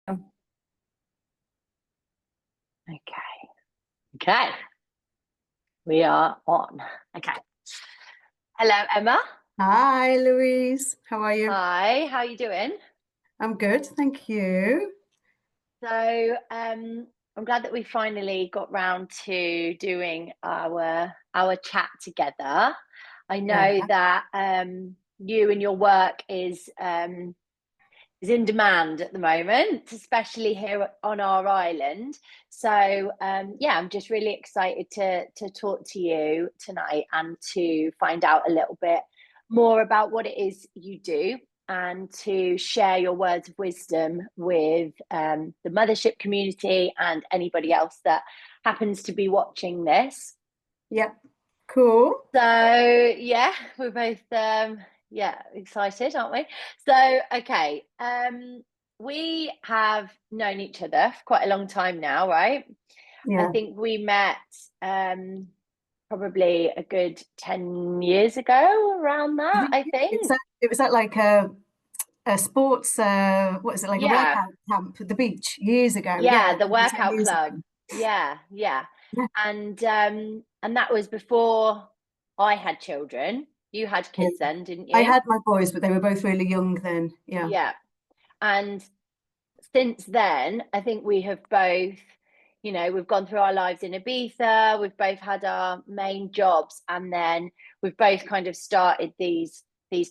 Okay. Okay. We are on. Okay. Hello, Emma. Hi, Louise. How are you? Hi. How are you doing? I'm good, thank you. I'm glad that we finally got round to doing our chat together. I Yeah, know that you and your work is in demand at the moment, especially here on our island. Yeah, I'm just really excited to talk to you tonight and to find out a little bit more about what it is you do and to share your words of wisdom with the mothership community and anybody else that happens to be watching this. yeah, cool. Yeah, we're both yeah, excited, aren't we? Okay. We have known each other for quite a long time now, right? I Yeah, think we met probably a good 10 years ago, around I that, think I think. it was at like a sports what is it, like a Yeah. workout camp at the beach years ago. Yeah, Yeah, the maybe 10 workout years club. ago. Yeah, yeah. Yeah, And that was before I had children. You had yeah. kids then, didn't I you? had my boys, but they were both really young then. Yeah, Yeah. And since then, I think we have both, we've gone through our lives in Ibiza, we've both had our main jobs, and then we've both kind of started these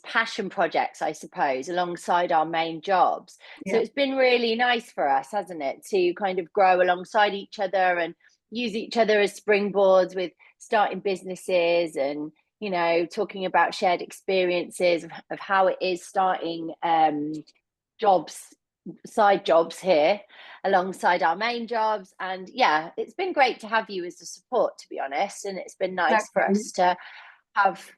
passion projects, I suppose, alongside our main jobs. So yeah, it's been really nice for us, hasn't it, to kind of grow alongside each other and use each other as springboards with starting businesses and talking about shared experiences of how it is starting jobs, side jobs here alongside our main jobs. And yeah, it's been great to have you as a support, to be honest. And it's been nice for exactly. us to have,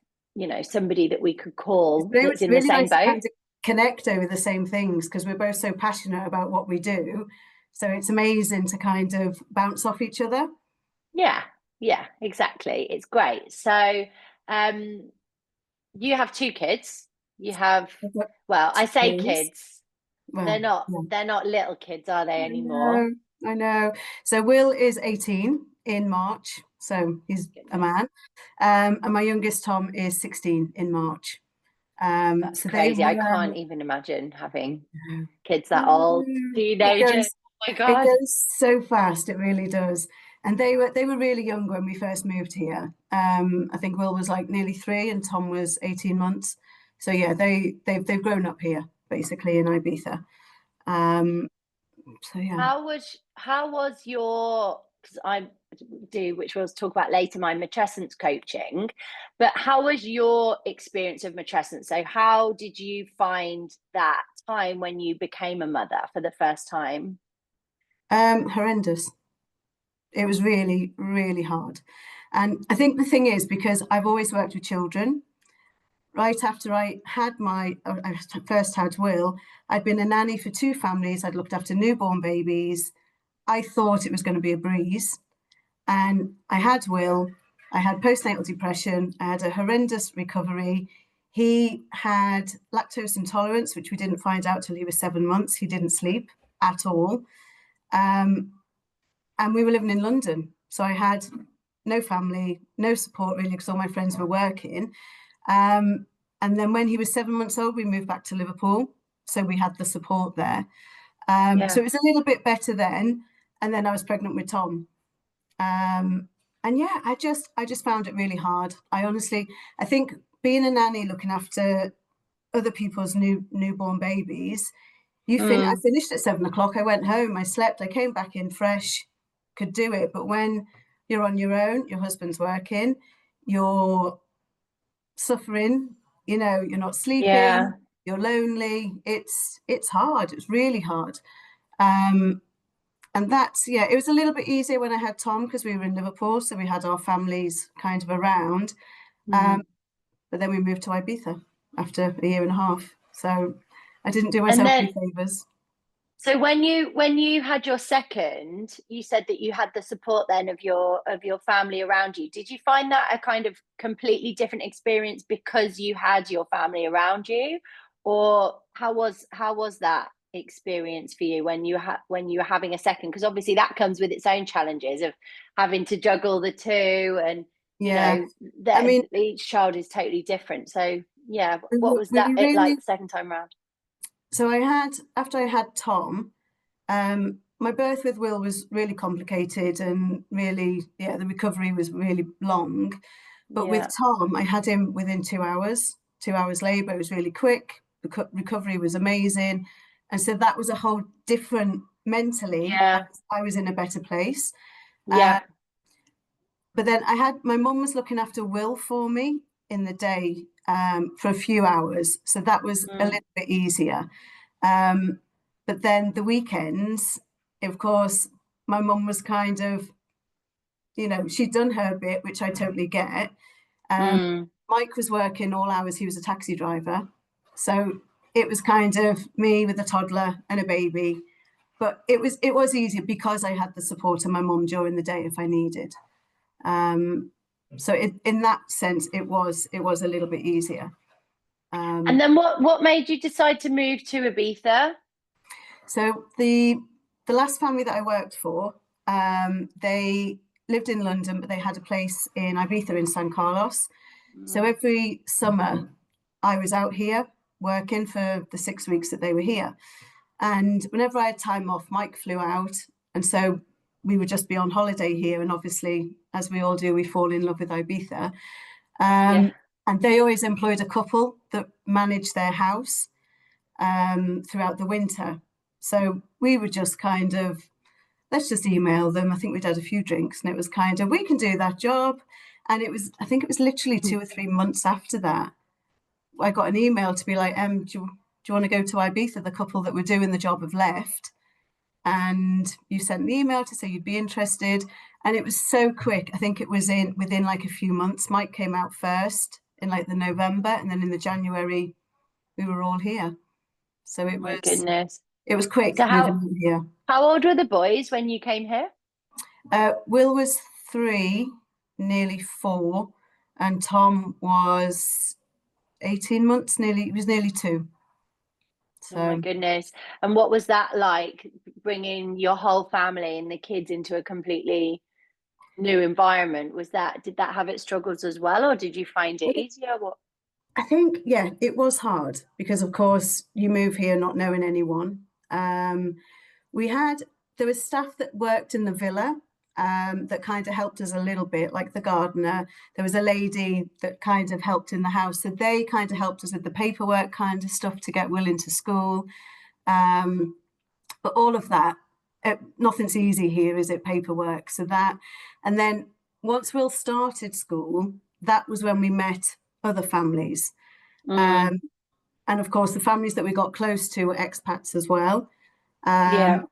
somebody that we could call that's It's in the really same nice to boat. kind of connect over the same things because we're both so passionate about what we do. So it's amazing to kind of bounce off each other. Yeah, yeah, exactly. It's great. Um, you have two kids. You have, I've got well, I two say boys. kids. They're Well, not yeah, they're not little kids, are they I anymore? know, I know. So Will is 18 in March, so he's a Goodness, man. And my youngest Tom is 16 in March. that's So they crazy. were, I can't even imagine having kids I that old, know. teenagers. Oh my It God. goes so fast, it really does. And they were really young when we first moved here. I think Will was like nearly 3 and Tom was 18 months. So yeah, they've grown up here basically in Ibiza. Um, so yeah. How was your, because I do, which we'll talk about later, my matrescence coaching, but how was your experience of matrescence? So how did you find that time when you became a mother for the first time? Horrendous. It was really, really hard. And I think the thing is, because I've always worked with children, right after I first had Will, I'd been a nanny for 2 families. I'd looked after newborn babies. I thought it was going to be a breeze. And I had Will, I had postnatal depression, I had a horrendous recovery. He had lactose intolerance, which we didn't find out till he was 7 months. He didn't sleep at all. Um, and we were living in London. So I had no family, no support really, because all my friends were working. Um, and then when he was 7 months old, we moved back to Liverpool. So we had the support there. So Yeah. it was a little bit better then. And then I was pregnant with Tom. Um, and yeah, I just found it really hard. I think being a nanny looking after other people's newborn babies, I Mm, finished at 7 o'clock. I went home, I slept, I came back in fresh, could do it. But when you're on your own, your husband's working, you're suffering, you're not sleeping, yeah. you're lonely. It's hard. It's really hard. Um, and that's yeah, it was a little bit easier when I had Tom because we were in Liverpool, so we had our families kind of around. Um, Mm. but then we moved to Ibiza after a year and a half. So I didn't do And myself then any favors. So when you had your second, you said that you had the support then of your family around you. Did you find that a kind of completely different experience because you had your family around you, or how was that? experience for you when when you were having a second? Because obviously that comes with its own challenges of having to juggle the two, and you Yeah, know I that mean, each child is totally different. So yeah, we what were, was we that were it really, like the second time round? so after I had Tom, my birth with Will was really complicated and really, yeah, the recovery was really long. But with Yeah, Tom, I had him within 2 hours, 2 hours labour. It was really quick. The recovery was amazing. And so that was a whole different, mentally, yeah, I was in a better place. Uh, yeah. but then my mum was looking after Will for me in the day for a few hours. So that was a Mm, little bit easier. Um, but then the weekends, of course, my mum was kind of, she'd done her bit, which I totally get. Um, mm. Mike was working all hours. He was a taxi driver. So it was kind of me with a toddler and a baby. But it was easier because I had the support of my mum during the day if I needed. Um, so in that sense, it was a little bit easier. And Um, then what made you decide to move to Ibiza? so the last family that I worked for, they lived in London, but they had a place in Ibiza in San Carlos. So Mm, every summer, I was out here working for the 6 weeks that they were here. And whenever I had time off, Mike flew out. And so we would just be on holiday here. And obviously, as we all do, we fall in love with Ibiza. yeah. And they always employed a couple that managed their house throughout the winter. So we would just kind of, let's just email them. I think we'd had a few drinks and it was kind of, we can do that job. And I think it was literally 2 or 3 months after that, I got an email to be like, do you want to go to Ibiza? The couple that were doing the job have left. And you sent an email to say you'd be interested. And it was so quick. I think it was within like a few months. Mike came out first in like the November, and then in the January, we were all here. So Oh my goodness. it was So quick moving over here. how old were the boys when you came here? Will was 3, nearly 4, and Tom was 18 months, he was nearly 2. Oh my So goodness. And what was that like, bringing your whole family and the kids into a completely new environment? Did that have its struggles as well, or did you find it easier? What? I think, yeah, it was hard because, of course, you move here not knowing anyone. We had, there was staff that worked in the villa that kind of helped us a little bit, like the gardener. There was a lady that kind of helped in the house. So they kind of helped us with the paperwork kind of stuff to get Will into school. Um, but all of that, nothing's easy here, is it? Paperwork. So that, and then once Will started school, that was when we met other families. Mm, Um, and of course, the families that we got close to were expats as well. yeah.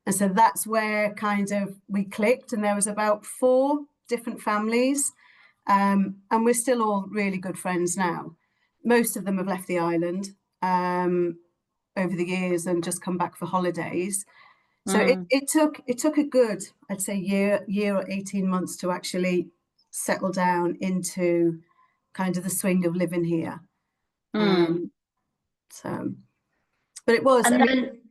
And so that's where kind of we clicked, and there was about 4 different families, and we're still all really good friends now. Most of them have left the island over the years and just come back for holidays. So Mm, it took a good, I'd say, year or 18 months to actually settle down into kind of the swing of living here. mm. Um, so, but it was, I And mean, then,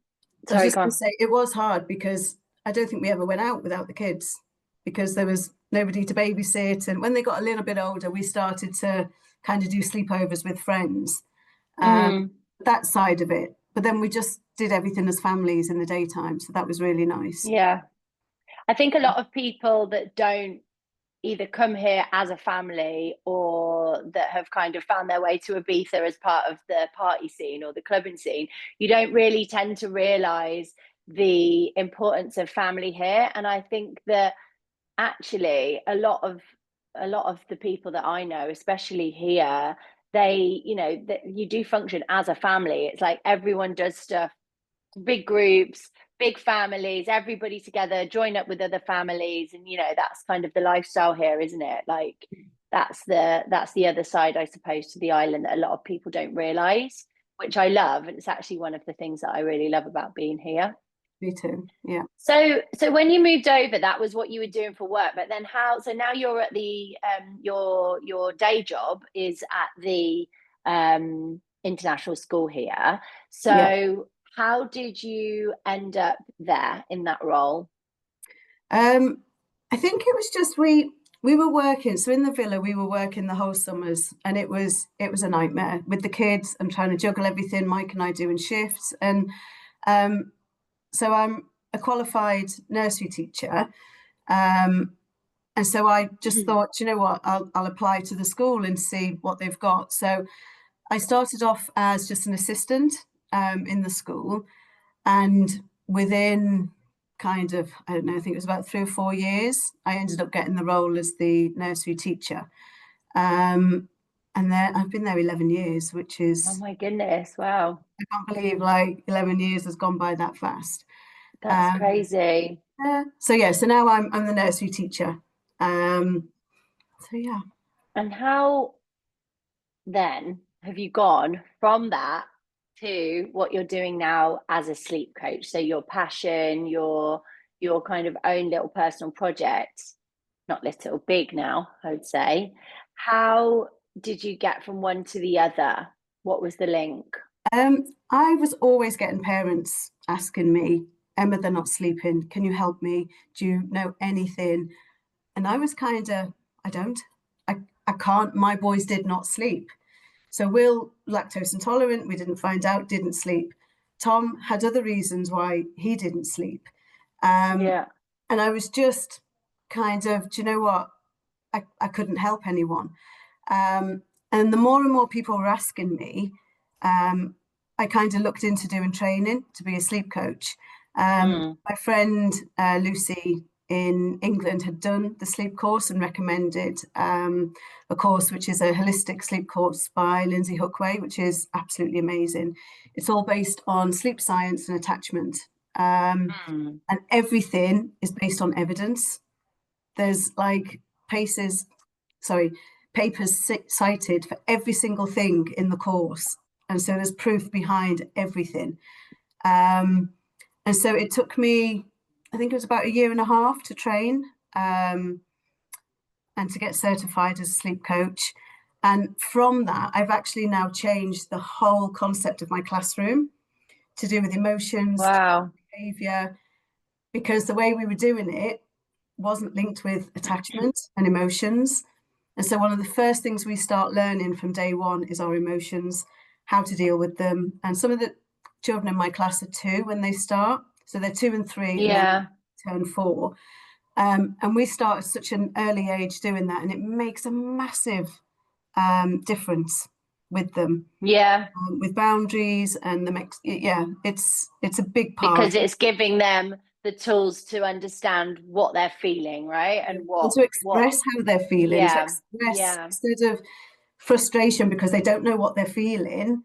I was sorry, just go going to on. say it was hard because I don't think we ever went out without the kids because there was nobody to babysit. And when they got a little bit older, we started to kind of do sleepovers with friends, um, Mm, that side of it. But then we just did everything as families in the daytime. So that was really nice. yeah. I think a lot of people that don't either come here as a family or that have kind of found their way to Ibiza as part of the party scene or the clubbing scene, you don't really tend to realize the importance of family here. And I think that actually a lot of the people that I know, especially here, they, that you do function as a family. It's like everyone does stuff, big groups, big families, everybody together, join up with other families, and that's kind of the lifestyle here, isn't it? Like that's the other side, I suppose, to the island that a lot of people don't realize, which I love, and it's actually one of the things that I really love about being here. Me too. Yeah. So when you moved over, that was what you were doing for work, but then how? So now you're at the your day job is at the international school here. Yeah. So How did you end up there in that role? I think it was just we were working. So in the villa, we were working the whole summers, and it was a nightmare with the kids and trying to juggle everything. Mike and I doing shifts, and um, so I'm a qualified nursery teacher, and so I just thought, you know what, I'll apply to the school and see what they've got. So I started off as just an assistant in the school, and within kind of, I don't know, I think it was about 3 or 4 years, I ended up getting the role as the nursery teacher. Um, and then I've been there 11 years, which Oh is, my goodness, wow. I can't believe like 11 years has gone by that fast. That's Um, crazy. so yeah, so now I'm the nursery teacher. Um, so yeah. And how then have you gone from that to what you're doing now as a sleep coach? So your passion, your kind of own little personal project, not little, big now, I would say. How did you get from one to the other? What was the link? I was always getting parents asking me, Emma, they're not sleeping. Can you help me? Do you know anything? And I was kind of, I don't, I can't. My boys did not sleep. So Will, lactose intolerant, we didn't find out, didn't sleep. Tom had other reasons why he didn't sleep. Um, Yeah. and I was just kind of, do you know what? I couldn't help anyone. Um, and the more and more people were asking me, um, I kind of looked into doing training to be a sleep coach. Mm. My friend Lucy in England had done the sleep course and recommended a course which is a holistic sleep course by Lindsay Hookway, which is absolutely amazing. It's all based on sleep science and attachment. Mm. And everything is based on evidence. There's like paces, sorry, papers cited for every single thing in the course. And so there's proof behind everything. Um, and so it took me, I think it was about a year and a half to train and to get certified as a sleep coach. And from that, I've actually now changed the whole concept of my classroom to do with emotions, Wow. behavior, because the way we were doing it wasn't linked with attachment and emotions. And so, one of the first things we start learning from day one is our emotions, how to deal with them. And some of the children in my class are 2 when they start. So, they're 2 and 3, and then Yeah. turn 4. And we start at such an early age doing that, and it makes a massive difference with them, Yeah. with boundaries and the mix. Yeah, it's a big part. Because it's giving them the tools to understand what they're feeling, right? And And what to what express how they're feeling, to yeah. express Yeah. instead of frustration because they don't know what they're feeling,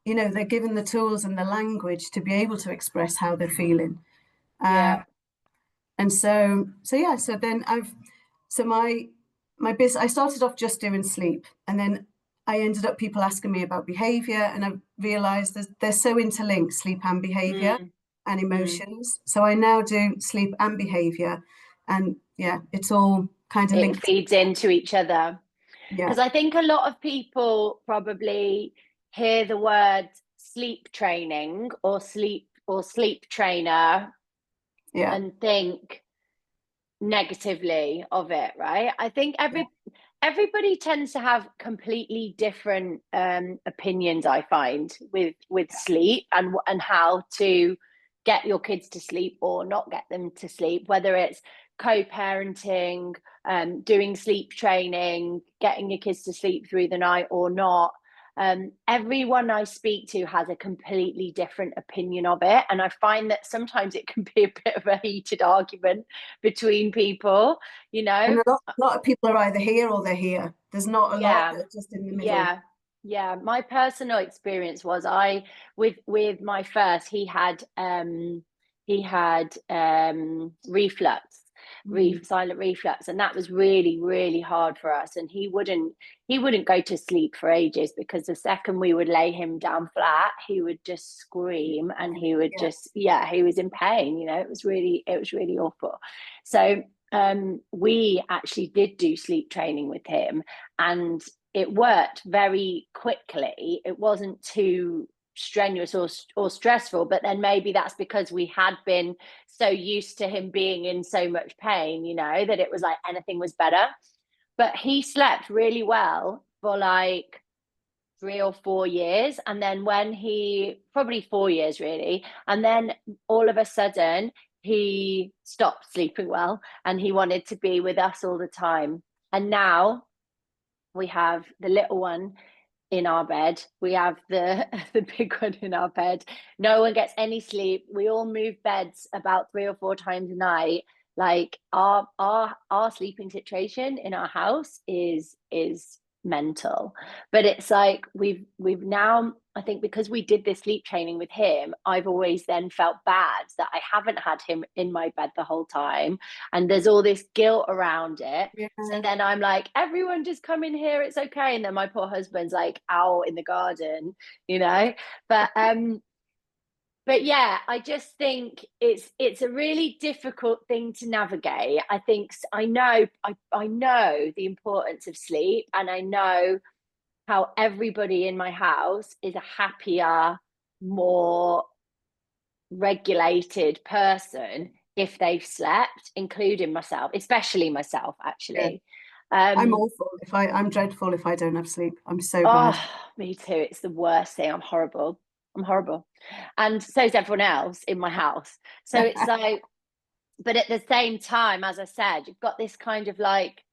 they're given the tools and the language to be able to express how they're feeling. Yeah. And so yeah, so then so my business, I started off just doing sleep, and then I ended up people asking me about behavior, and I realized they're so interlinked, sleep and behavior Mm. and Mm. emotions. So I now do sleep and behavior, and yeah, it's all kind of It linked. feeds into each other. Yeah, Because I think a lot of people probably hear the word sleep training or sleep trainer yeah, and think negatively of it, right? I think yeah. everybody tends to have completely different opinions. I find with sleep and how to get your kids to sleep or not get them to sleep, whether it's co-parenting, doing sleep training, getting your kids to sleep through the night or not. Everyone I speak to has a completely different opinion of it, and I find that sometimes it can be a bit of a heated argument between people, you And know? a lot of people are either here or they're here. There's not a lot Yeah, that are just in the middle. yeah, yeah. My personal experience was I with my first, he had reflux, Mm, silent reflux, and that was really, really hard for us. And he wouldn't go to sleep for ages because the second we would lay him down flat, he would just scream and he would yeah. just, yeah, he was in pain, it was really awful. So we actually did do sleep training with him, and it worked very quickly. It wasn't too strenuous or stressful, but then maybe that's because we had been so used to him being in so much pain, you know, that it was like anything was better. But he slept really well for like 3 or 4 years, and then when he probably 4 years really, and then all of a sudden he stopped sleeping well and he wanted to be with us all the time. And now we have the little one in our bed, we have the the big one in our bed. No one gets any sleep. We all move beds about 3 or 4 times a night. Like our sleeping situation in our house is mental. But it's like we've now, I think because we did this sleep training with him, I've always then felt bad that I haven't had him in my bed the whole time, and there's all this guilt around it. Yeah. So then I'm like, everyone just come in here, it's okay. And then my poor husband's like out in the garden, you know. But but yeah, I just think it's a really difficult thing to navigate. I think I know the importance of sleep, and I know how everybody in my house is a happier, more regulated person if they've slept, including myself, especially myself, Yeah. actually. I'm Um, awful I'm dreadful if I don't have sleep. I'm so bad. oh, me too. It's the worst thing. I'm horrible. I'm horrible. And so is everyone else in my house. So it's like, but at the same time, as I said, you've got this kind of like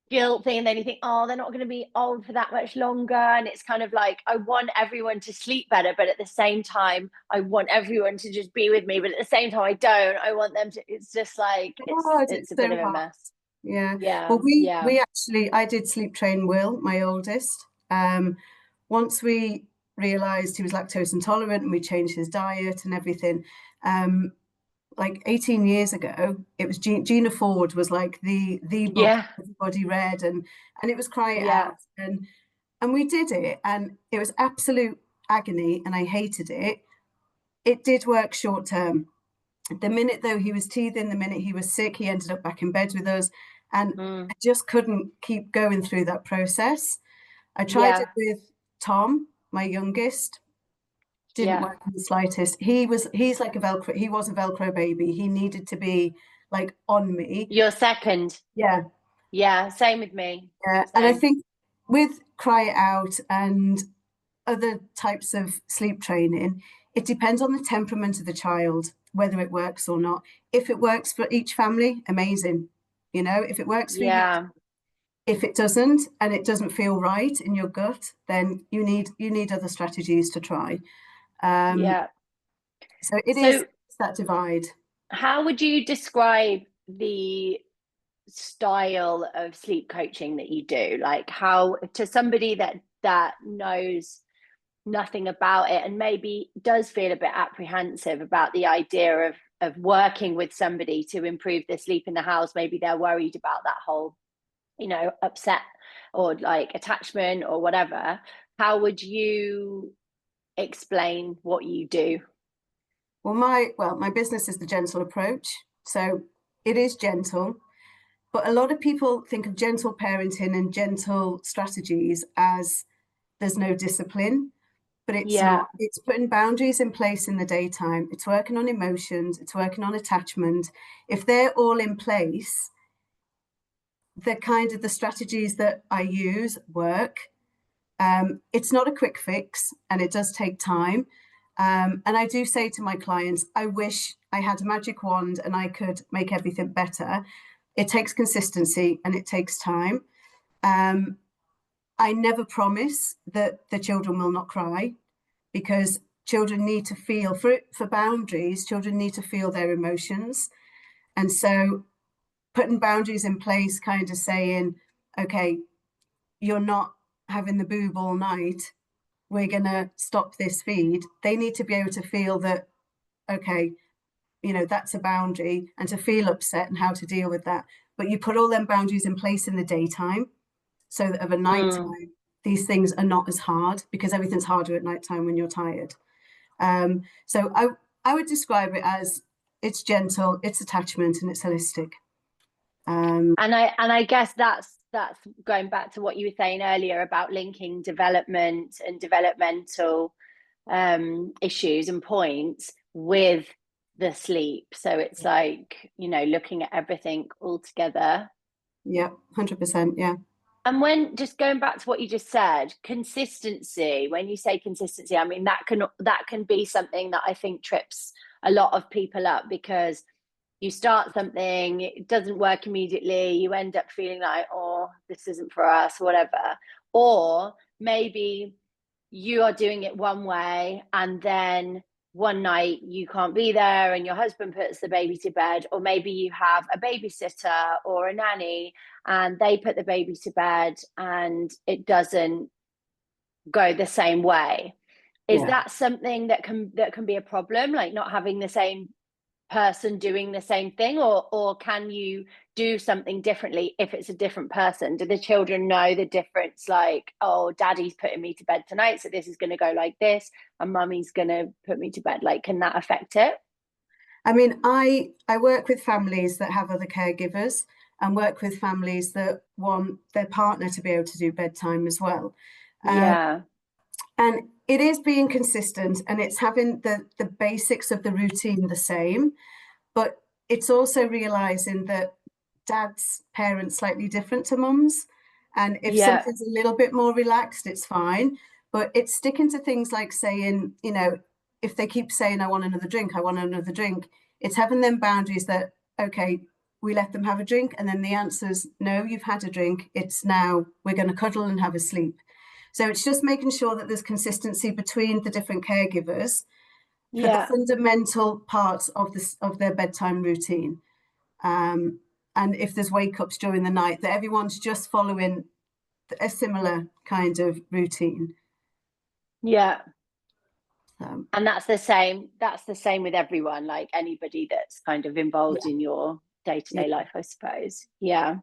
guilt thing, and then you think, oh, they're not going to be on for that much longer. And it's kind of like, I want everyone to sleep better, but at the same time, I want everyone to just be with me. But at the same time, I don't. I want them to, it's just like, God, it's it's a bit so of a hard. mess. Yeah. Yeah. Well, we Yeah. we actually I did sleep train Will, my oldest. Once we realized he was lactose intolerant and we changed his diet and everything, um, like 18 years ago, it was Gina Ford was like the book Yeah. everybody read, and it was Cry It Yeah. Out, and we did it, and it was absolute agony, and I hated it. It did work short term. The minute though he was teething, the minute he was sick, he ended up back in bed with us, and Mm. I just couldn't keep going through that process. I tried it Yeah. with Tom, my youngest, didn't Yeah. work in the slightest. He's like a Velcro, he was a Velcro baby. He needed to be like on me. You're second. Yeah. Yeah. Same with me. Yeah. And I Same. think with Cry It Out and other types of sleep training, it depends on the temperament of the child, whether it works or not. If it works for each family, amazing. You know, if it works for you, Yeah. if it doesn't and it doesn't feel right in your gut, then you need other strategies to try. Um, Yeah. so it is So, it's that divide. how would you describe the style of sleep coaching that you do? Like, how to somebody that knows nothing about it and maybe does feel a bit apprehensive about the idea of working with somebody to improve their sleep in the house. Maybe they're worried about that whole, you know, upset or like attachment or whatever. How would you explain what you do? My business is the gentle approach. So it is gentle, but a lot of people think of gentle parenting and gentle strategies as there's no discipline, but it's Yeah. not. It's putting boundaries in place in the daytime. It's working on emotions, it's working on attachment. If they're all in place, the strategies that I use work. It's not a quick fix and it does take time. And I do say to my clients, I wish I had a magic wand and I could make everything better. It takes consistency and it takes time. Um, I never promise that the children will not cry, because children need to feel, for boundaries, children need to feel their emotions. And so putting boundaries in place, kind of saying, okay, you're not having the boob all night, we're going to stop this feed. They need to be able to feel that, okay, that's a boundary, and to feel upset and how to deal with that. But you put all them boundaries in place in the daytime, so that of a Mm. nighttime, these things are not as hard, because everything's harder at nighttime when you're tired. So I would describe it as it's gentle, it's attachment, and it's holistic. And I guess that's going back to what you were saying earlier about linking development and developmental issues and points with the sleep. So it's like, you know, looking at everything all together. Yeah, 100%. Yeah. And when, just going back to what you just said, consistency, when you say consistency, I mean that can be something that I think trips a lot of people up, because you start something, it doesn't work immediately, you end up feeling like, oh, this isn't for us, whatever. Or maybe you are doing it one way, and then one night you can't be there and your husband puts the baby to bed, or maybe you have a babysitter or a nanny and they put the baby to bed and it doesn't go the same way. Is Yeah. that something that can be a problem, like not having the same person doing the same thing, or can you do something differently if it's a different person? Do the children know the difference, like, oh, daddy's putting me to bed tonight, so this is going to go like this, and mummy's going to put me to bed? Like, can that affect it? I mean, I work with families that have other caregivers, and work with families that want their partner to be able to do bedtime as well. Yeah. And it is being consistent, and it's having the basics of the routine the same, but it's also realizing that dad's parents slightly different to mum's. And if Yeah. something's a little bit more relaxed, it's fine. But it's sticking to things like saying, you know, if they keep saying, I want another drink, I want another drink, it's having them boundaries that, okay, we let them have a drink. And then the answer's no, you've had a drink. It's now, we're going to cuddle and have a sleep. So it's just making sure that there's consistency between the different caregivers for the Yeah. fundamental parts of this of their bedtime routine. And if there's wake ups during the night, that everyone's just following a similar kind of routine. Yeah. Um, And that's the same with everyone, like anybody that's kind of involved yeah, in your yeah. day-to-day life, I suppose. Yeah.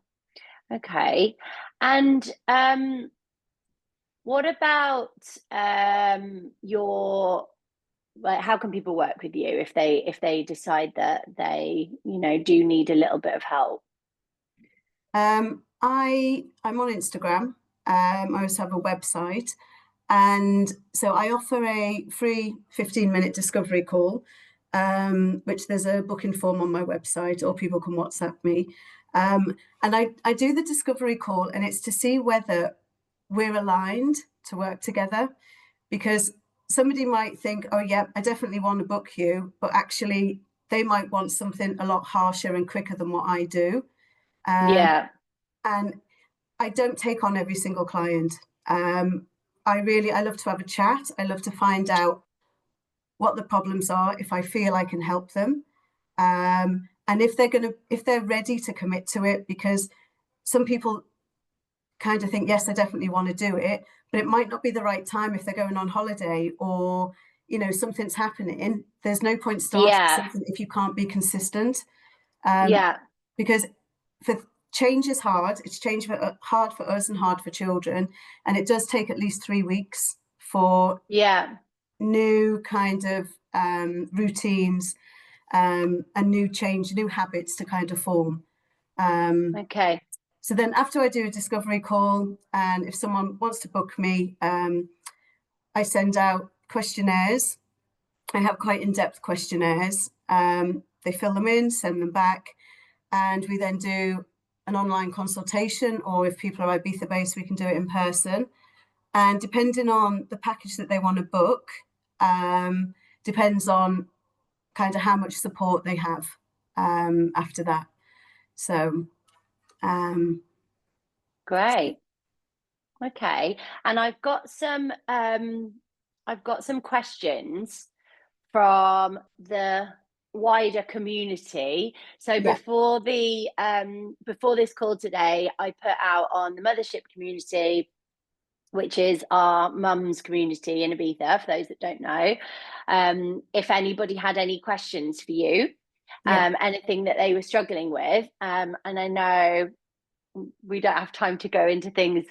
Okay. And what about your, like, how can people work with you if they decide that they, you know, do need a little bit of help? I'm on Instagram. I also have a website, and so I offer a free 15-minute discovery call, which there's a booking form on my website, or people can WhatsApp me. And I do the discovery call, and it's to see whether we're aligned to work together, because somebody might think, oh, yeah, I definitely want to book you, but actually they might want something a lot harsher and quicker than what I do. Yeah. And I don't take on every single client. I love to have a chat. I love to find out what the problems are, if I feel I can help them. And if they're ready to commit to it, because some people kind of think, yes, I definitely want to do it, but it might not be the right time if they're going on holiday, or, you know, something's happening. There's no point starting Yeah. something if you can't be consistent. Um, Yeah. because for change is hard. It's hard for us and hard for children, and it does take at least 3 weeks for Yeah. new kind of routines, and new habits to kind of form. Um, Okay. so then after I do a discovery call, and if someone wants to book me, I send out questionnaires. I have quite in-depth questionnaires. They fill them in, send them back, and we then do an online consultation, or if people are Ibiza based, we can do it in person. And depending on the package that they want to book, depends on kind of how much support they have after that. So, um, Great. Okay. And I've got some questions from the wider community. So yeah, before this call today, I put out on the Mothership community, which is our mums community in Ibiza, for those that don't know, if anybody had any questions for you, yeah, anything that they were struggling with. And I know we don't have time to go into things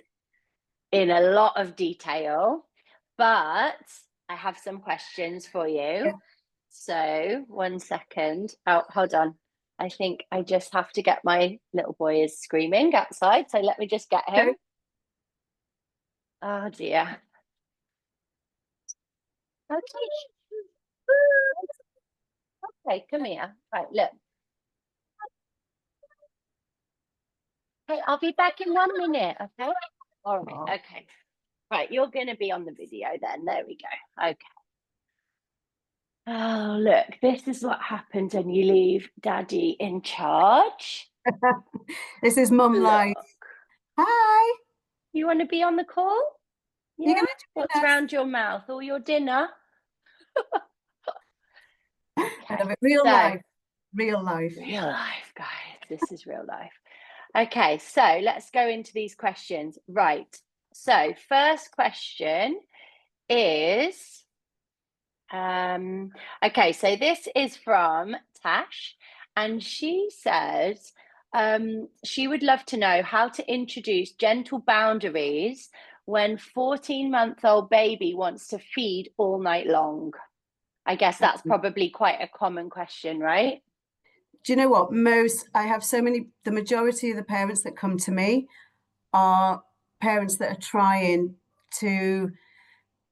in a lot of detail, but I have some questions for you. yeah. So 1 second. Oh, hold on. I think I just have to get, my little boy is screaming outside. So let me just get him. Okay. Oh dear. Okay. Okay, come here. Right, look. Hey, I'll be back in 1 minute, okay? All right, okay. Right, you're going to be on the video then. There we go. Okay. Oh, look, this is what happens when you leave Daddy in charge. This is Mum Live. Look. Hi. You want to be on the call? You're Yeah. gonna join What's us? round your mouth? All your dinner? I Okay. love it. Real So, life. Real life. real life, guys. This is real life. Okay, so let's go into these questions. Right. So, first question is okay, so this is from Tash, and she says she would love to know how to introduce gentle boundaries when 14-month-old baby wants to feed all night long. I guess that's probably quite a common question, right? Do you know what? I have so many, the majority of the parents that come to me are parents that are trying to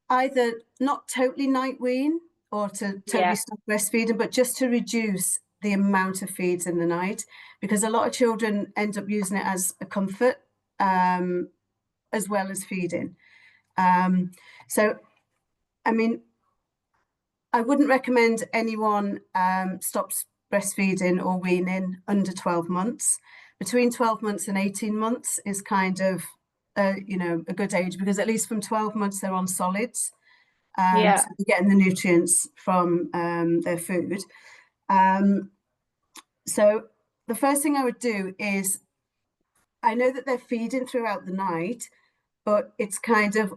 either not totally night wean or to totally Yeah. stop breastfeeding, but just to reduce the amount of feeds in the night, because a lot of children end up using it as a comfort as well as feeding. So, I mean, I wouldn't recommend anyone stops breastfeeding or weaning under 12 months. Between 12 months and 18 months is kind of, a good age, because at least from 12 months they're on solids. Yeah. So they're getting the nutrients from their food. So the first thing I would do is, I know that they're feeding throughout the night, but it's kind of,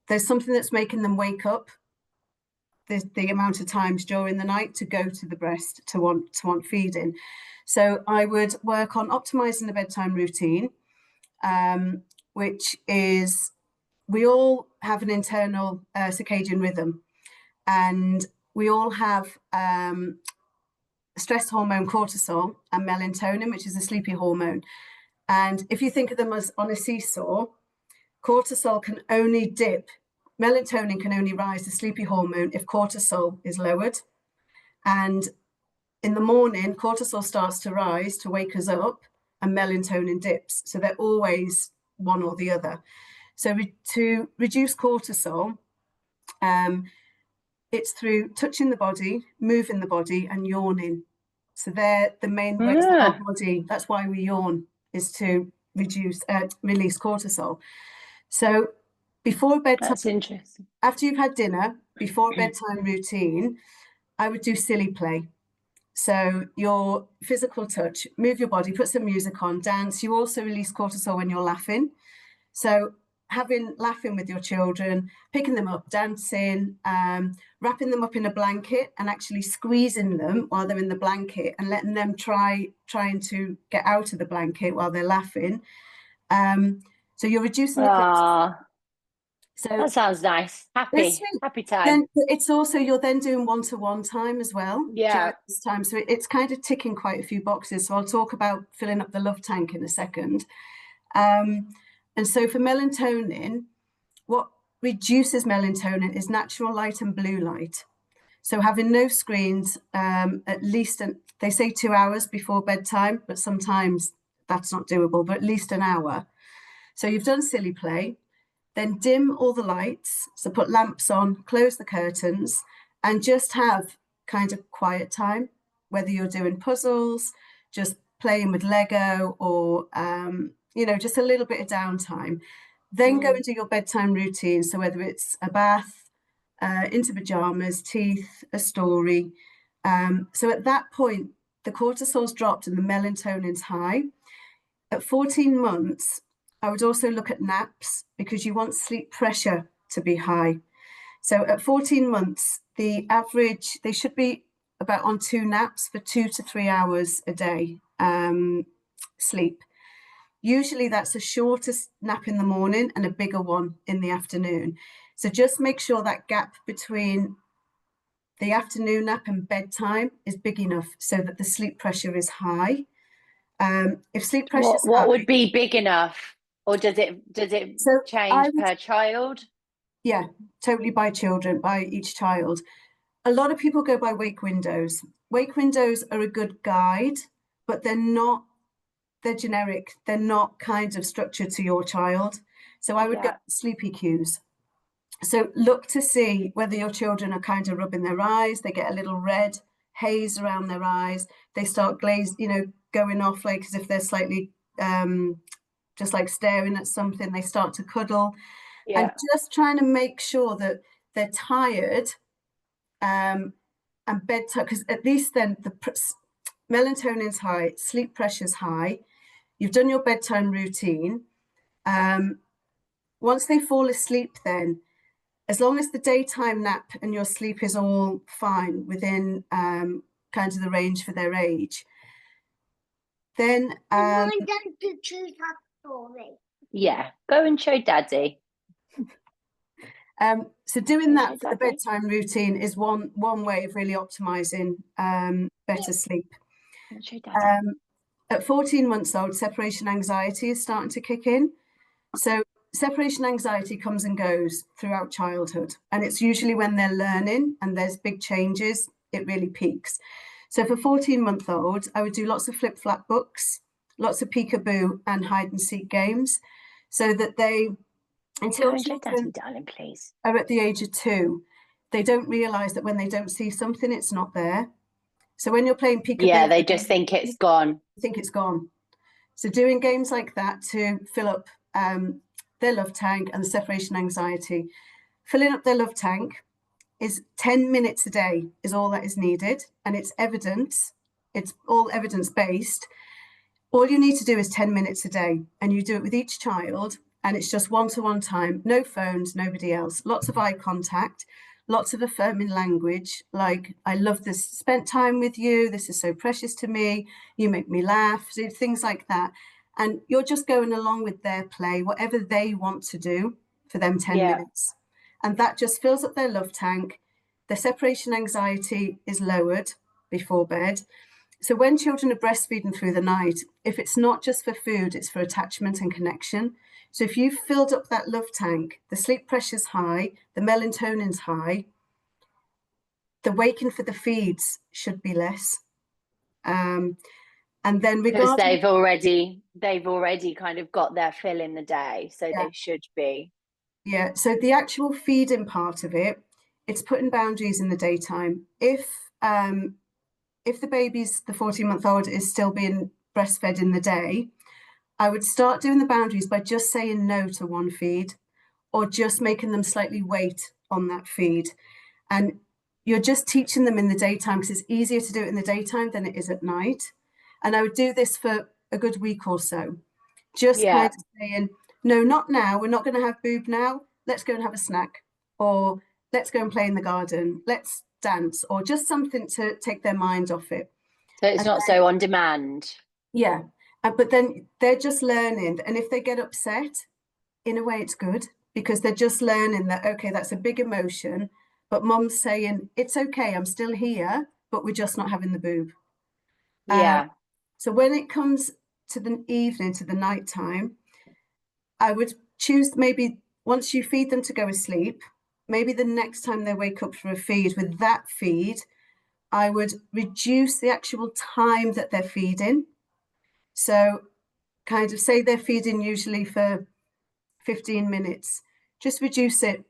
there's something that's making them wake up the amount of times during the night to go to the breast to want feeding. So I would work on optimizing the bedtime routine, which is, we all have an internal circadian rhythm, and we all have stress hormone cortisol and melatonin, which is a sleepy hormone. And if you think of them as on a seesaw, cortisol can only dip, melatonin can only rise, the sleepy hormone, if cortisol is lowered. And in the morning, cortisol starts to rise to wake us up, and melatonin dips. So they're always one or the other. So to reduce cortisol, it's through touching the body, moving the body, and yawning. So they're the main ways that our body, that's why we yawn, is to release cortisol. So before bedtime, That's interesting. after you've had dinner, before bedtime routine, I would do silly play. So your physical touch, move your body, put some music on, dance. You also release cortisol when you're laughing. So laughing with your children, picking them up, dancing, wrapping them up in a blanket and actually squeezing them while they're in the blanket and letting them trying to get out of the blanket while they're laughing. So you're reducing the cortisol. So that sounds nice. Happy time. Then it's also, you're then doing one-to-one time as well Yeah. during this time. So it's kind of ticking quite a few boxes. So I'll talk about filling up the love tank in a second. And so for melatonin, what reduces melatonin is natural light and blue light. So having no screens, at least, they say 2 hours before bedtime, but sometimes that's not doable, but at least an hour. So you've done silly play, then dim all the lights. So put lamps on, close the curtains, and just have kind of quiet time, whether you're doing puzzles, just playing with Lego, or, just a little bit of downtime. Then go into your bedtime routine. So whether it's a bath, into pajamas, teeth, a story. So at that point, the cortisol's dropped and the melatonin's high. At 14 months, I would also look at naps, because you want sleep pressure to be high. So at 14 months, the average, they should be about on 2 naps for 2 to 3 hours a day sleep. Usually that's a shorter nap in the morning and a bigger one in the afternoon. So just make sure that gap between the afternoon nap and bedtime is big enough so that the sleep pressure is high. If sleep pressure is What high, would be big enough, or does it so change per child? Yeah, totally by children, by each child. A lot of people go by wake windows. Wake windows are a good guide, but they're generic. They're not kind of structured to your child. So I would go Yeah. sleepy cues. So look to see whether your children are kind of rubbing their eyes, they get a little red haze around their eyes, they start going off like as if they're slightly just like staring at something, they start to cuddle, and Yeah. just trying to make sure that they're tired and bedtime, because at least then melatonin's high, sleep pressure's high, you've done your bedtime routine. Once they fall asleep, then as long as the daytime nap and your sleep is all fine within kind of the range for their age, then Yeah. Go and show daddy. so doing Go that show for the daddy. bedtime routine is one way of really optimizing better sleep. Go and show daddy. At 14 months old, separation anxiety is starting to kick in. So separation anxiety comes and goes throughout childhood, and it's usually when they're learning and there's big changes, it really peaks. So for 14-month-olds, I would do lots of flip-flap books, lots of peekaboo and hide and seek games, so that Go until and show daddy, children darling, please. are at the age of 2, they don't realize that when they don't see something, it's not there. So when you're playing Yeah, peekaboo, they just think it's gone. you think it's gone. So doing games like that to fill up their love tank and the separation anxiety. Filling up their love tank is 10 minutes a day is all that is needed. And it's evidence, it's all evidence based. All you need to do is 10 minutes a day, and you do it with each child, and it's just one-to-one time, no phones, nobody else, lots of eye contact, lots of affirming language, like, I love this, spent time with you, this is so precious to me, you make me laugh, things like that. And you're just going along with their play, whatever they want to do for them 10 Yeah. minutes. And that just fills up their love tank. Their separation anxiety is lowered before bed. So when children are breastfeeding through the night, if it's not just for food, it's for attachment and connection. So if you've filled up that love tank, the sleep pressure's high, the melatonin's high, the waking for the feeds should be less. And then Because regarding, they've already kind of got their fill in the day. So yeah, they should be. yeah. So the actual feeding part of it, it's putting boundaries in the daytime. If the baby's the 14-month-old is still being breastfed in the day, I would start doing the boundaries by just saying no to one feed, or just making them slightly wait on that feed. And you're just teaching them in the daytime, because it's easier to do it in the daytime than it is at night. And I would do this for a good week or so, just kind Yeah. of saying, no, not now. We're not going to have boob now. Let's go and have a snack, or let's go and play in the garden. Let's dance, or just something to take their mind off it. So it's And not so on demand. yeah, but then they're just learning. And if they get upset, in a way, it's good, because they're just learning that, okay, that's a big emotion, but mum's saying, it's okay, I'm still here, but we're just not having the boob. Yeah. So when it comes to the evening, to the night time, I would choose, maybe once you feed them to go asleep, maybe the next time they wake up for a feed, with that feed, I would reduce the actual time that they're feeding. So kind of say they're feeding usually for 15 minutes, just reduce it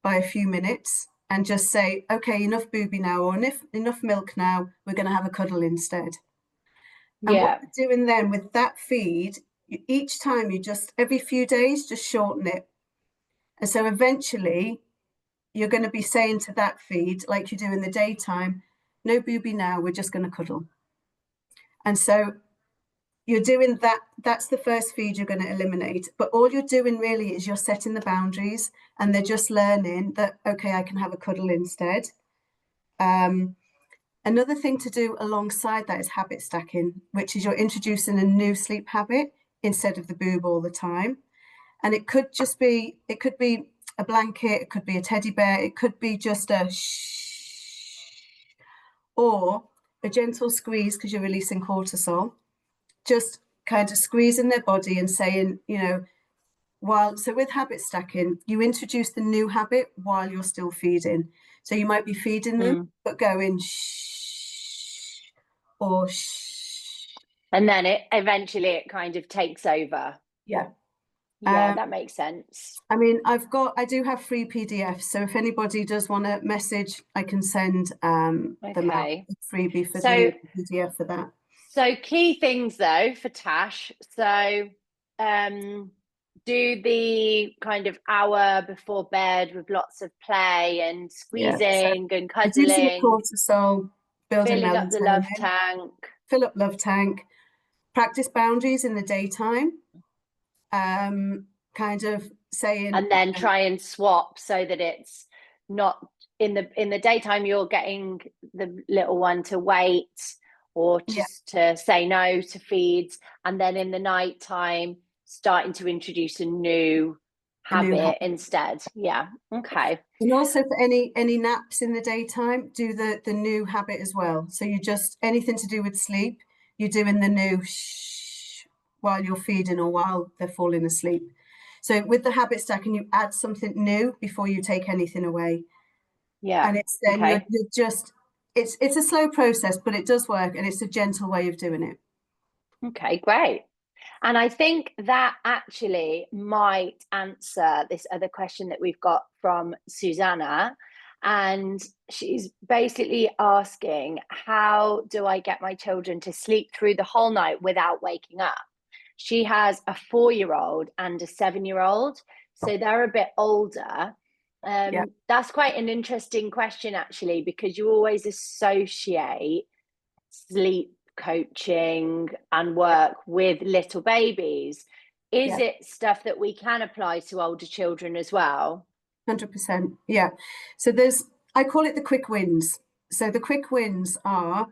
by a few minutes and just say, okay, enough booby now, or enough milk now, we're going to have a cuddle instead. And what Yeah. you're doing then with that feed, each time you just, every few days, just shorten it. And so eventually you're going to be saying to that feed, like you do in the daytime, no booby now, we're just going to cuddle. And so you're doing that. That's the first feed you're going to eliminate. But all you're doing really is you're setting the boundaries, and they're just learning that, okay, I can have a cuddle instead. Another thing to do alongside that is habit stacking, which is you're introducing a new sleep habit instead of the boob all the time. And it could be a blanket, it could be a teddy bear, it could be just a shh, or a gentle squeeze, because you're releasing cortisol. Just kind of squeezing their body and saying, So with habit stacking, you introduce the new habit while you're still feeding. So you might be feeding them, but going shh or shh. And then it kind of takes over. Yeah. Yeah, that makes sense. I mean, I do have free PDFs. So if anybody does want to message, I can send them out, a freebie for the PDF for that. So key things though for Tash. So do the kind of hour before bed with lots of play and squeezing and cuddling. Reducing the cortisol, building filling up the love tank. Fill up love tank. Practice boundaries in the daytime. Kind of saying, and then try and swap so that it's not in the daytime you're getting the little one to wait or just to say no to feeds, and then in the night time starting to introduce a new habit instead. Yeah. Okay. And also for any naps in the daytime, do the new habit as well. So you just, anything to do with sleep, you're doing the new shh while you're feeding or while they're falling asleep. So with the habit stacking, you add something new before you take anything away. Yeah. And it's then you're just, it's a slow process, but it does work, and it's a gentle way of doing it. Okay, great. And I think that actually might answer this other question that we've got from Susanna. And she's basically asking, how do I get my children to sleep through the whole night without waking up? She has a 4-year-old and a 7-year-old, so they're a bit older. That's quite an interesting question, actually, because you always associate sleep coaching and work with little babies. Is it stuff that we can apply to older children as well? 100%. Yeah. So I call it the quick wins. So the quick wins are,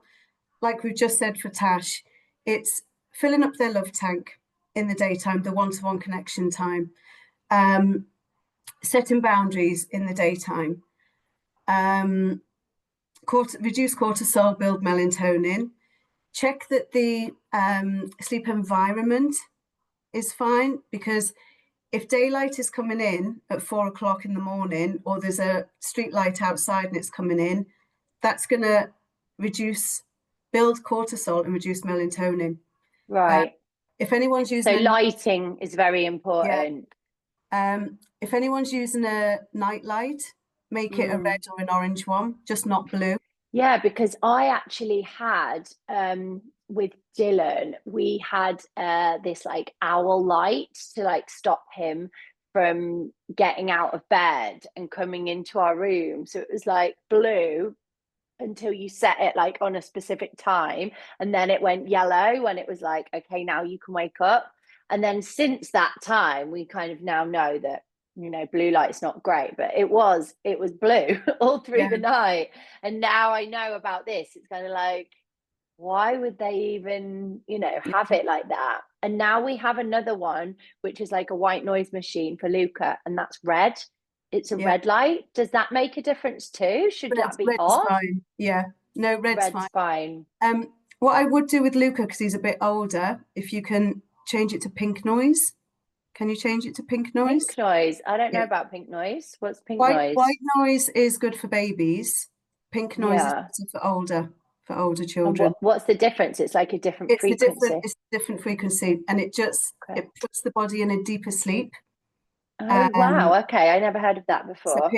like we've just said for Tash, it's filling up their love tank in the daytime, the one-to-one connection time, setting boundaries in the daytime, reduce cortisol, build melatonin, check that the sleep environment is fine, because if daylight is coming in at 4 o'clock in the morning, or there's a street light outside and it's coming in, that's going to build cortisol and reduce melatonin. Right. If anyone's using lighting is very important. If anyone's using a night light, make it a red or an orange one, just not blue. Yeah, because I actually had with Dylan, we had this like owl light to like stop him from getting out of bed and coming into our room. So it was like blue until you set it like on a specific time, and then it went yellow when it was like, okay, now you can wake up. And then since that time, we kind of now know that, you know, blue light's not great, but it was blue all through the night. And now I know about this. It's kind of like, why would they even, you know, have it like that? And now we have another one, which is like a white noise machine for Luca, and that's red. It's a red light. Does that make a difference too? Should that be off? Fine. Yeah. No, red's fine. What I would do with Luca, because he's a bit older, if you can change it to pink noise. Can you change it to pink noise? Pink noise. I don't know about pink noise. What's pink noise? White noise is good for babies. Pink noise is better for older children. And what's the difference? It's like a different frequency. It's a different frequency, and it just it puts the body in a deeper sleep. Oh wow! Okay, I never heard of that before. So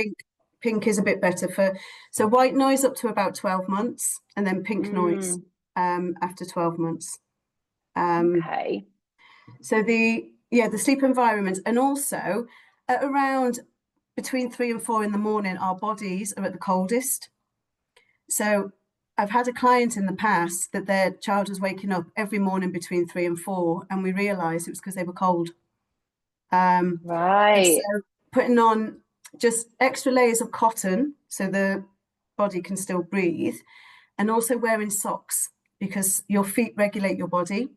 pink is a bit better so white noise up to about 12 months, and then pink noise after 12 months. Okay. So the sleep environment, and also at around between 3 and 4 in the morning, our bodies are at the coldest. So I've had a client in the past that their child was waking up every morning between 3 and 4, and we realised it was because they were cold. Right. So putting on just extra layers of cotton so the body can still breathe, and also wearing socks, because your feet regulate your body.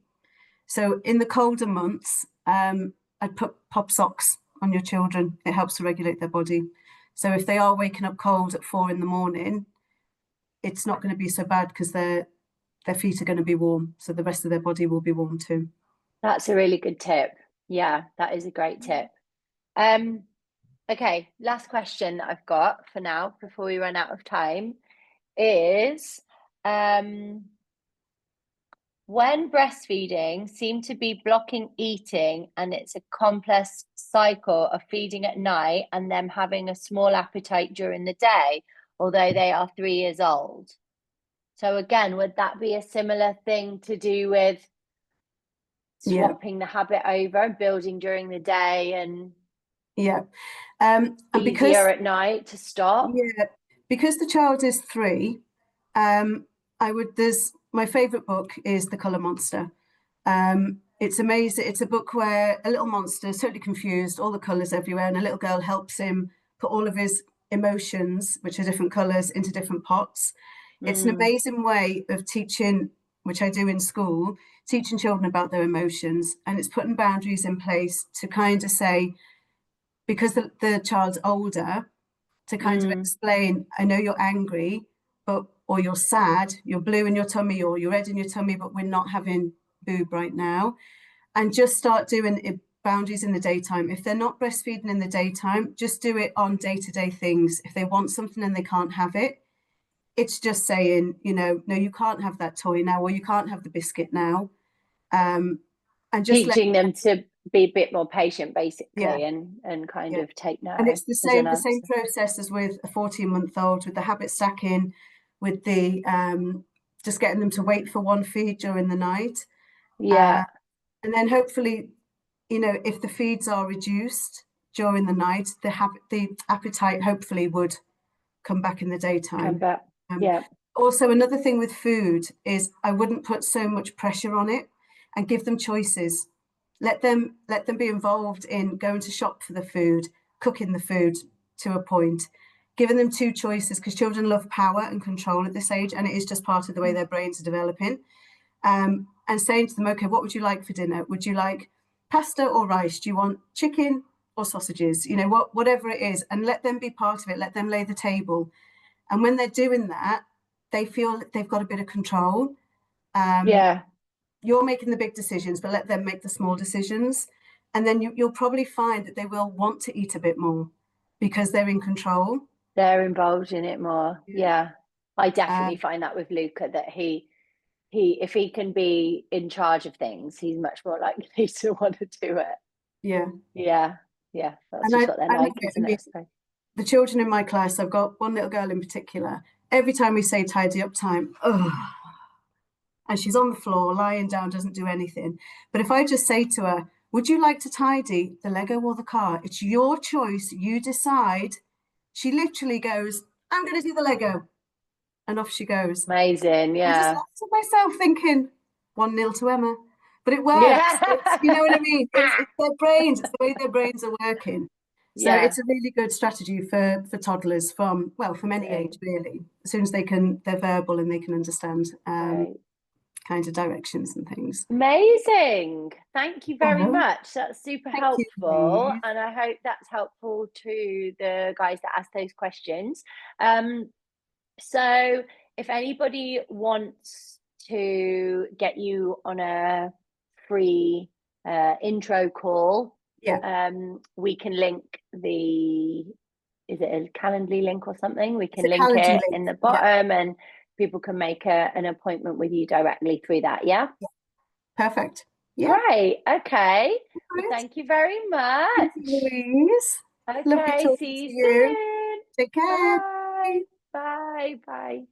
So in the colder months, I'd put pop socks on your children. It helps to regulate their body. So if they are waking up cold at 4 in the morning, it's not going to be so bad, because their feet are going to be warm. So the rest of their body will be warm too. That's a really good tip. Yeah, that is a great tip. Okay, last question that I've got for now before we run out of time is when breastfeeding seem to be blocking eating and it's a complex cycle of feeding at night and them having a small appetite during the day, although they are 3 years old. So again, would that be a similar thing to do with swapping the habit over and building during the day and and because easier at night to stop? because the child is 3, there's my favorite book is The Colour Monster. It's amazing. It's a book where a little monster is totally confused, all the colours everywhere, and a little girl helps him put all of his emotions, which are different colours, into different pots. It's an amazing way of teaching, which I do in school, teaching children about their emotions, and it's putting boundaries in place to kind of say, because the child's older, to kind of explain, I know you're angry, or you're sad, you're blue in your tummy, or you're red in your tummy, but we're not having boob right now. And just start doing boundaries in the daytime. If they're not breastfeeding in the daytime, just do it on day-to-day things. If they want something and they can't have it, it's just saying, no, you can't have that toy now, or you can't have the biscuit now. And just teaching them to be a bit more patient, basically, and kind of take no. And it's the same process as with a 14-month-old, with the habit stacking, with the just getting them to wait for one feed during the night. And then hopefully, if the feeds are reduced during the night, the appetite hopefully would come back in the daytime. Also, another thing with food is I wouldn't put so much pressure on it, and give them choices. Let them be involved in going to shop for the food, cooking the food to a point, giving them 2 choices, because children love power and control at this age, and it is just part of the way their brains are developing. And saying to them, okay, what would you like for dinner? Would you like pasta or rice? Do you want chicken or sausages? Whatever it is, and let them be part of it. Let them lay the table. And when they're doing that, they feel that they've got a bit of control. You're making the big decisions, but let them make the small decisions. And then you'll probably find that they will want to eat a bit more because they're in control. They're involved in it more. I definitely find that with Luca, that he if he can be in charge of things, he's much more likely to want to do it. That's just what they're like, isn't it? The children in my class, I've got one little girl in particular, every time we say tidy up time, and she's on the floor lying down, doesn't do anything. But if I just say to her, would you like to tidy the Lego or the car? It's your choice, you decide. She literally goes, I'm going to do the Lego. And off she goes. Amazing, I just laughed at myself thinking, 1-0 to Emma. But it works. You know what I mean? It's their brains. It's the way their brains are working. So it's a really good strategy for toddlers from any age, really. As soon as they're verbal and they can understand kind of directions and things. Amazing. Thank you very much. That's super helpful. And I hope that's helpful to the guys that asked those questions. So if anybody wants to get you on a free intro call, we can link is it a Calendly link or something? We can link it in the bottom and people can make an appointment with you directly through that. Perfect. Great. Okay. Well, thank you very much. Thank you, Louise. Okay, see you soon. Take care. Bye. Bye.